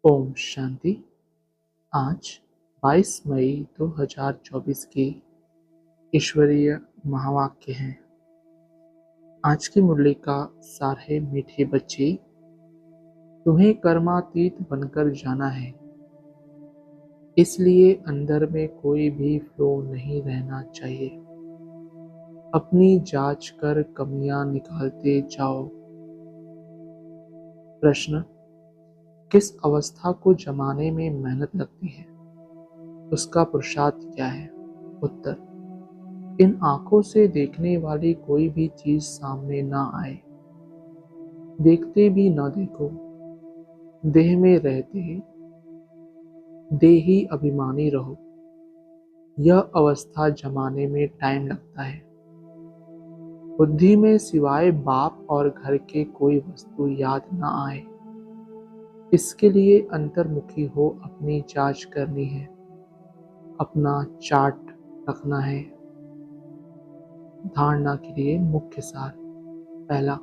ओम शांति। आज 22 मई 2024 की ईश्वरीय महावाक्य है। आज की मुरली का सार है, मीठे बच्चे, तुम्हें कर्मातीत बनकर जाना है, इसलिए अंदर में कोई भी फ्लो नहीं रहना चाहिए। अपनी जांच कर कमियां निकालते जाओ। प्रश्न: किस अवस्था को जमाने में मेहनत लगती है, उसका पुरुषार्थ क्या है? उत्तर: इन आंखों से देखने वाली कोई भी चीज सामने ना आए, देखते भी न देखो, देह में रहते देही अभिमानी रहो। यह अवस्था जमाने में टाइम लगता है। बुद्धि में सिवाय बाप और घर के कोई वस्तु याद न आए, इसके लिए अंतर्मुखी हो अपनी जांच करनी है, अपना चार्ट रखना है। धारणा के लिए मुख्य सार: पहला,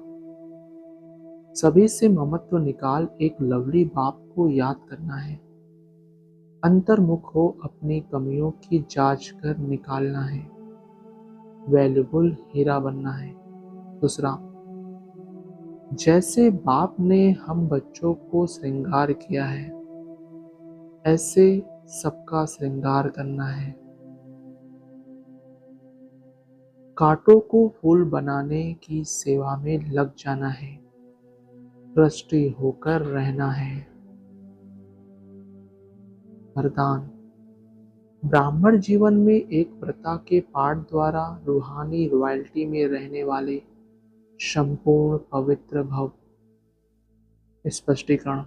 सभी से ममत्व निकाल एक लवली बाप को याद करना है। अंतर्मुख हो अपनी कमियों की जांच कर निकालना है। वैल्यूबल हीरा बनना है। दूसरा, जैसे बाप ने हम बच्चों को श्रृंगार किया है, ऐसे सबका श्रृंगार करना है। कांटों को फूल बनाने की सेवा में लग जाना है। ट्रस्टी होकर रहना है। वरदान: ब्राह्मण जीवन में एक प्रथा के पाठ द्वारा रूहानी रॉयल्टी में रहने वाले संपूर्ण पवित्र भव। स्पष्टीकरण: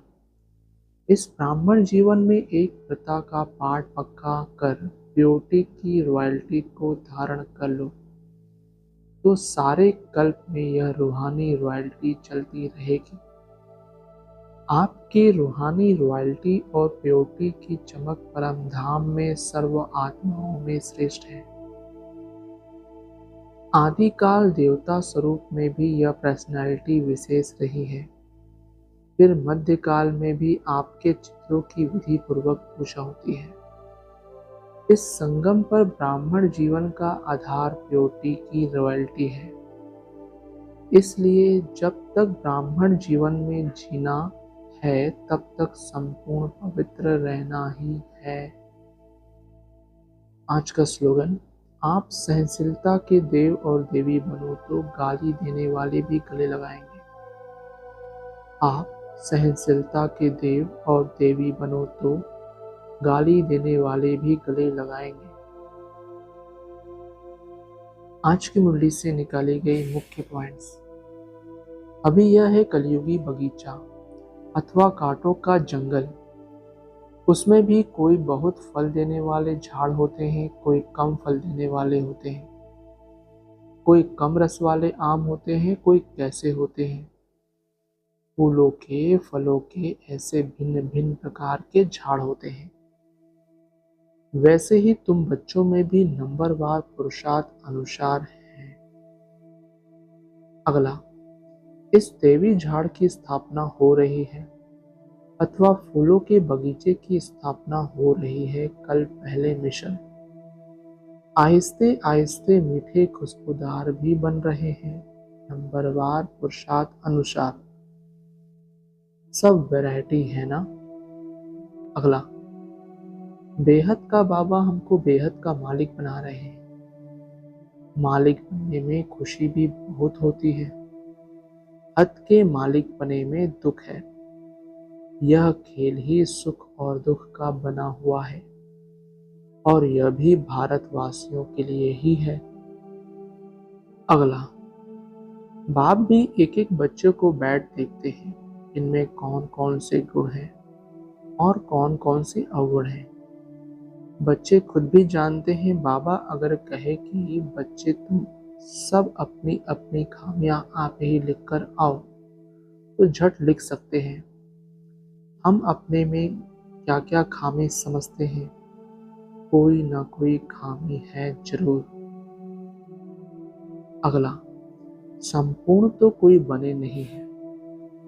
इस ब्राह्मण जीवन में एक प्रथा का पाठ पक्का कर प्योरिटी की रॉयल्टी को धारण कर लो, तो सारे कल्प में यह रूहानी रॉयल्टी चलती रहेगी। आपकी रूहानी रॉयल्टी और प्योरिटी की चमक परम धाम में सर्व आत्माओं में श्रेष्ठ है। आदिकाल देवता स्वरूप में भी यह पर्सनैलिटी विशेष रही है। फिर मध्यकाल में भी आपके चित्रों की विधि पूर्वक पूजा होती है। इस संगम पर ब्राह्मण जीवन का आधार प्योरिटी की रॉयल्टी है। इसलिए जब तक ब्राह्मण जीवन में जीना है, तब तक संपूर्ण पवित्र रहना ही है। आज का स्लोगन: आप सहनशीलता के देव और देवी बनो तो गाली देने वाले भी गले लगाएंगे। आप सहनशीलता के देव और देवी बनो तो गाली देने वाले भी गले लगाएंगे। आज की मुरली से निकाली गई मुख्य पॉइंट्स: अभी यह है कलयुगी बगीचा अथवा कांटों का जंगल। उसमें भी कोई बहुत फल देने वाले झाड़ होते हैं, कोई कम फल देने वाले होते हैं, कोई कम रस वाले आम होते हैं, कोई कैसे होते हैं। फूलों के, फलों के ऐसे भिन्न भिन्न प्रकार के झाड़ होते हैं। वैसे ही तुम बच्चों में भी नंबरवार पुरुषार्थ अनुसार हैं। अगला, इस देवी झाड़ की स्थापना हो रही है अथवा फूलों के बगीचे की स्थापना हो रही है। कल पहले मिशन आहिस्ते आहिस्ते मीठे खुशबूदार भी बन रहे हैं। नंबरवार पुरुषार्थ अनुसार सब वैरायटी है ना। अगला, बेहद का बाबा हमको बेहद का मालिक बना रहे हैं। मालिक बनने में खुशी भी बहुत होती है। हद के मालिक बने में दुख है। यह खेल ही सुख और दुख का बना हुआ है, और यह भी भारतवासियों के लिए ही है। अगला, बाप भी एक एक बच्चे को बैठ देखते हैं, इनमें कौन कौन से गुण हैं और कौन कौन से अवगुण हैं। बच्चे खुद भी जानते हैं। बाबा अगर कहे कि बच्चे तुम सब अपनी अपनी खामियां आप ही लिख कर आओ, तो झट लिख सकते हैं। हम अपने में क्या क्या खामी समझते हैं, कोई ना कोई खामी है जरूर। अगला, संपूर्ण तो कोई बने नहीं है,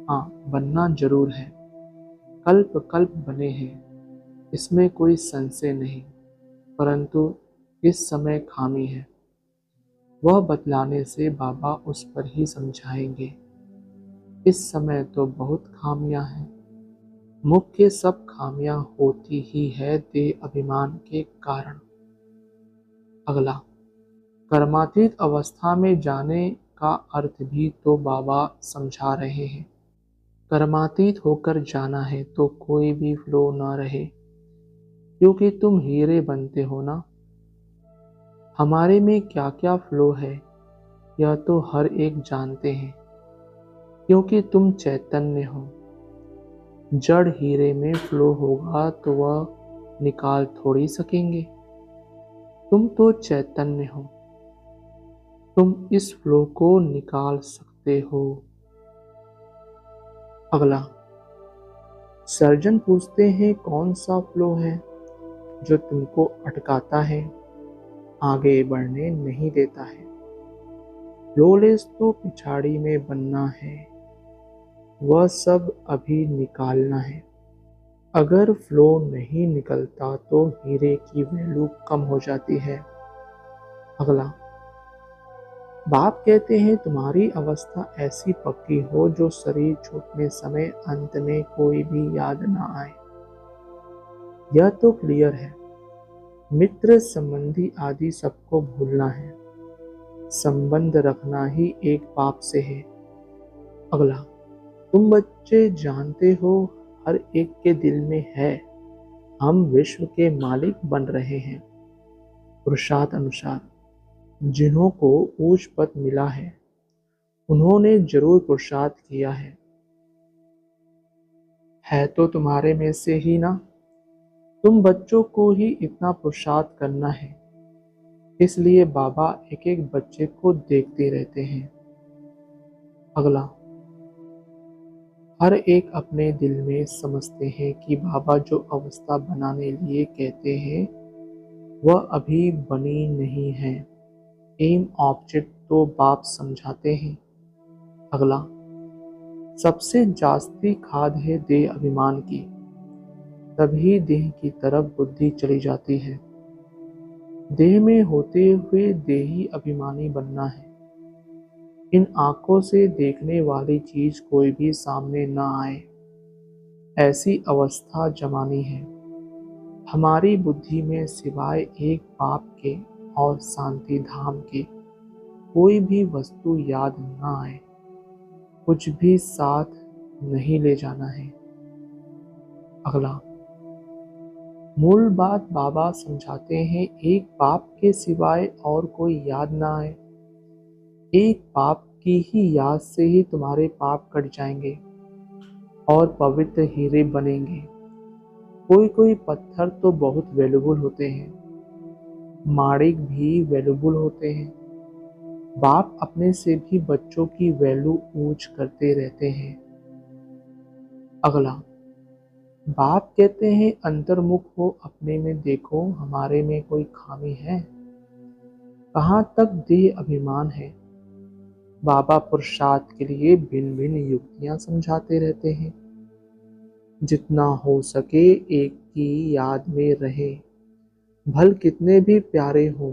हाँ बनना जरूर है। कल्प कल्प बने हैं, इसमें कोई संशय नहीं, परंतु इस समय खामी है। वह बतलाने से बाबा उस पर ही समझाएंगे। इस समय तो बहुत खामियां हैं। मुख्य सब खामियां होती ही है देह अभिमान के कारण। अगला, कर्मातीत अवस्था में जाने का अर्थ भी तो बाबा समझा रहे हैं। कर्मातीत होकर जाना है तो कोई भी फ्लो न रहे, क्योंकि तुम हीरे बनते हो ना। हमारे में क्या क्या फ्लो है यह तो हर एक जानते हैं, क्योंकि तुम चैतन्य हो। जड़ हीरे में फ्लो होगा तो वह निकाल थोड़ी सकेंगे। तुम तो चैतन्य हो, तुम इस फ्लो को निकाल सकते हो। अगला, सर्जन पूछते हैं कौन सा फ्लो है जो तुमको अटकाता है, आगे बढ़ने नहीं देता है। फ्लोलेस तो पिछाड़ी में बनना है, वह सब अभी निकालना है। अगर फ्लो नहीं निकलता तो हीरे की वैल्यू कम हो जाती है। अगला, बाप कहते हैं तुम्हारी अवस्था ऐसी पक्की हो जो शरीर छूटने समय अंत में कोई भी याद ना आए। यह तो क्लियर है। मित्र संबंधी आदि सबको भूलना है, संबंध रखना ही एक पाप से है। अगला, तुम बच्चे जानते हो हर एक के दिल में है हम विश्व के मालिक बन रहे हैं। पुरुषार्थ अनुसार जिन्हों को ऊंच पद मिला है उन्होंने जरूर पुरुषार्थ किया है तो तुम्हारे में से ही ना। तुम बच्चों को ही इतना पुरुषार्थ करना है, इसलिए बाबा एक एक बच्चे को देखते रहते हैं। अगला, हर एक अपने दिल में समझते हैं कि बाबा जो अवस्था बनाने लिए कहते हैं वह अभी बनी नहीं है। एम ऑब्जेक्ट तो बाप समझाते हैं। अगला, सबसे जास्ती खाद है देह अभिमान की, तभी देह की तरफ बुद्धि चली जाती है। देह में होते हुए देही अभिमानी बनना है। इन आंखों से देखने वाली चीज कोई भी सामने ना आए, ऐसी अवस्था जमानी है। हमारी बुद्धि में सिवाय एक पाप के और शांति धाम के कोई भी वस्तु याद ना आए, कुछ भी साथ नहीं ले जाना है। अगला, मूल बात बाबा समझाते हैं एक पाप के सिवाय और कोई याद ना आए। एक पाप की ही याद से ही तुम्हारे पाप कट जाएंगे और पवित्र हीरे बनेंगे। कोई कोई पत्थर तो बहुत वैल्यूबल होते हैं, माणिक भी वैल्यूबल होते हैं। बाप अपने से भी बच्चों की वैल्यू ऊंच करते रहते हैं। अगला, बाप कहते हैं अंतर्मुख हो, अपने में देखो हमारे में कोई खामी है, कहाँ तक देह अभिमान है। बाबा पुरुषार्थ के लिए भिन्न भिन्न युक्तियां समझाते रहते हैं। जितना हो सके एक की याद में रहे, भल कितने भी प्यारे हों,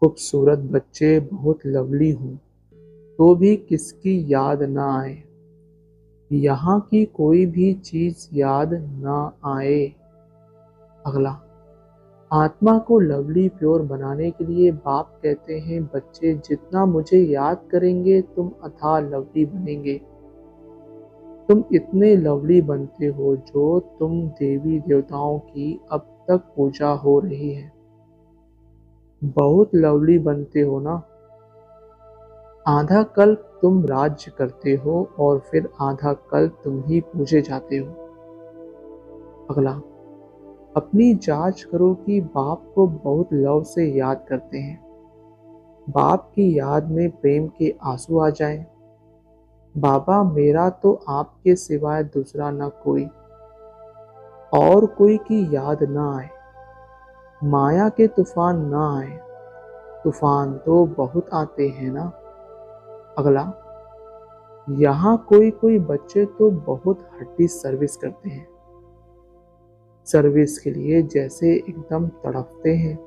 खूबसूरत बच्चे बहुत लवली हों, तो भी किसकी याद ना आए, यहाँ की कोई भी चीज याद ना आए। अगला, आत्मा को लवली प्योर बनाने के लिए बाप कहते हैं बच्चे जितना मुझे याद करेंगे तुम अथाह लवली बनेंगे। तुम इतने लवली बनते हो जो तुम देवी देवताओं की अब तक पूजा हो रही है। बहुत लवली बनते हो ना। आधा कल्प तुम राज्य करते हो और फिर आधा कल्प तुम ही पूजे जाते हो। अगला, अपनी जांच करो कि बाप को बहुत लव से याद करते हैं। बाप की याद में प्रेम के आंसू आ जाएं। बाबा मेरा तो आपके सिवाय दूसरा न कोई, और कोई की याद ना आए, माया के तूफान ना आए। तूफान तो बहुत आते हैं ना। अगला, यहाँ कोई कोई बच्चे तो बहुत हट्टी सर्विस करते हैं, सर्विस के लिए जैसे एकदम तड़पते हैं,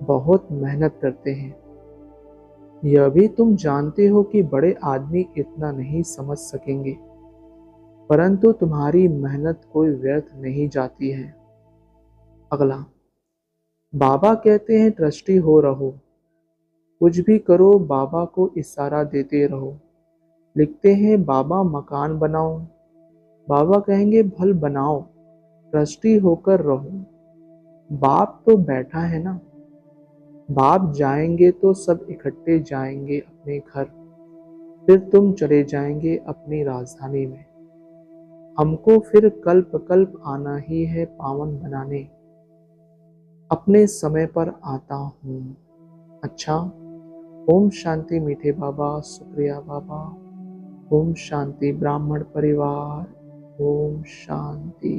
बहुत मेहनत करते हैं। यह भी तुम जानते हो कि बड़े आदमी इतना नहीं समझ सकेंगे, परंतु तुम्हारी मेहनत कोई व्यर्थ नहीं जाती है। अगला, बाबा कहते हैं ट्रस्टी हो रहो, कुछ भी करो बाबा को इशारा देते रहो। लिखते हैं बाबा मकान बनाओ, बाबा कहेंगे भल बनाओ, ट्रस्टी होकर रहो। बाप तो बैठा है ना, बाप जाएंगे तो सब इकट्ठे जाएंगे अपने घर, फिर तुम चले जाएंगे अपनी राजधानी में। हमको फिर कल्प कल्प आना ही है पावन बनाने, अपने समय पर आता हूँ। अच्छा, ओम शांति मीठे बाबा, शुक्रिया बाबा। ओम शांति ब्राह्मण परिवार, ओम शांति।